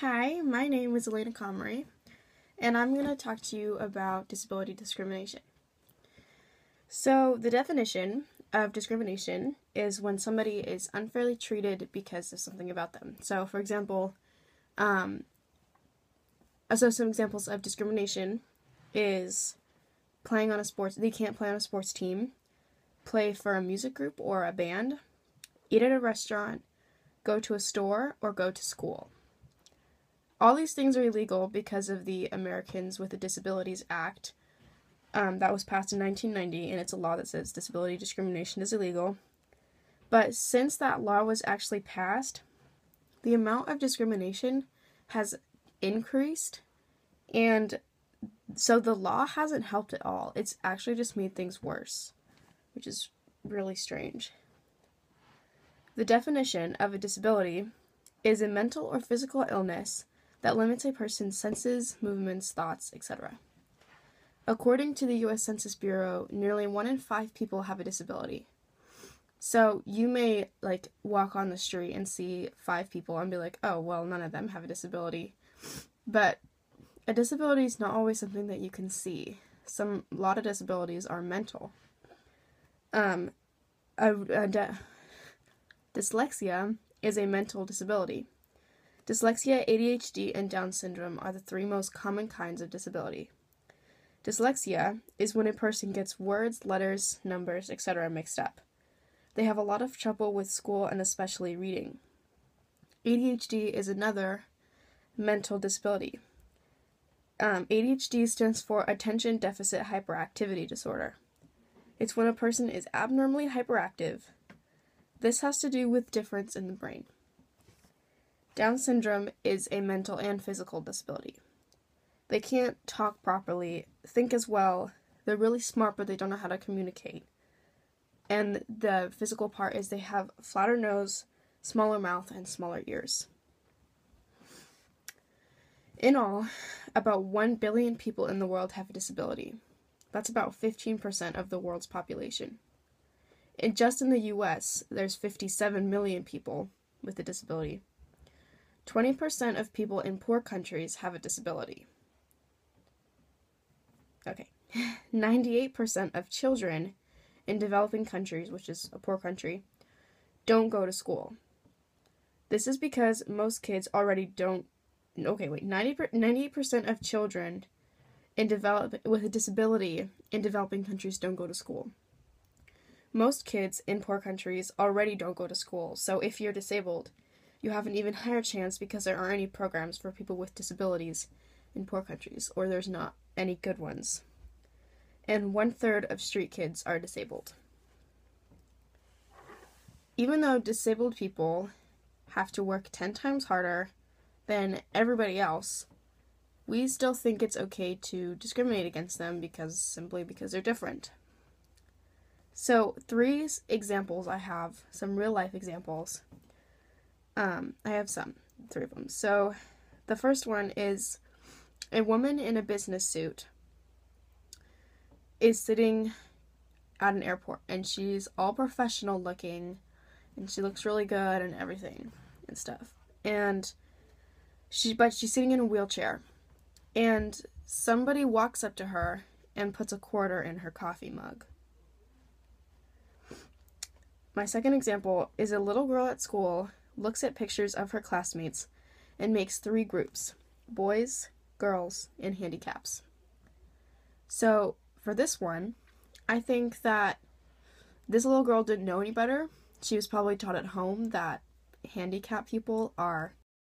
Hi, my name is Elena Comrie, and I'm going to talk to you about disability discrimination. So, the definition of discrimination is when somebody is unfairly treated because of something about them. So, for example, some examples of discrimination is they can't play on a sports team, play for a music group or a band, eat at a restaurant, go to a store, or go to school. All these things are illegal because of the Americans with the Disabilities Act that was passed in 1990, and it's a law that says disability discrimination is illegal. But since that law was actually passed, the amount of discrimination has increased, and so the law hasn't helped at all. It's actually just made things worse, which is really strange. The definition of a disability is a mental or physical illness that limits a person's senses, movements, thoughts, etc. According to the U.S. Census Bureau, nearly 1 in 5 people have a disability. So you may walk on the street and see 5 people and be like, oh, well, none of them have a disability. But a disability is not always something that you can see. A lot of disabilities are mental. Dyslexia is a mental disability. Dyslexia, ADHD, and Down syndrome are the 3 most common kinds of disability. Dyslexia is when a person gets words, letters, numbers, etc. mixed up. They have a lot of trouble with school and especially reading. ADHD is another mental disability. ADHD stands for Attention Deficit Hyperactivity Disorder. It's when a person is abnormally hyperactive. This has to do with difference in the brain. Down syndrome is a mental and physical disability. They can't talk properly, think as well, they're really smart but they don't know how to communicate. And the physical part is they have a flatter nose, smaller mouth, and smaller ears. In all, about 1 billion people in the world have a disability. That's about 15% of the world's population. And just in the US, there's 57 million people with a disability. 20% of people in poor countries have a disability. 98% of children in developing countries, which is a poor country, don't go to school. This is because most kids already don't. 98% of children with a disability in developing countries don't go to school. Most kids in poor countries already don't go to school, so if you're disabled, you have an even higher chance because there aren't any programs for people with disabilities in poor countries, or there's not any good ones. And 1/3 of street kids are disabled. Even though disabled people have to work 10 times harder than everybody else, we still think it's okay to discriminate against them simply because they're different. So 3 examples I have, some real life examples. I have 3 of them. So the first one is a woman in a business suit is sitting at an airport, and she's all professional looking, and she looks really good and everything and stuff. And she's sitting in a wheelchair, and somebody walks up to her and puts a quarter in her coffee mug. My second example is a little girl at school looks at pictures of her classmates and makes 3 groups: boys, girls, and handicaps. So for this one, I think that this little girl didn't know any better. She was probably taught at home that handicapped people are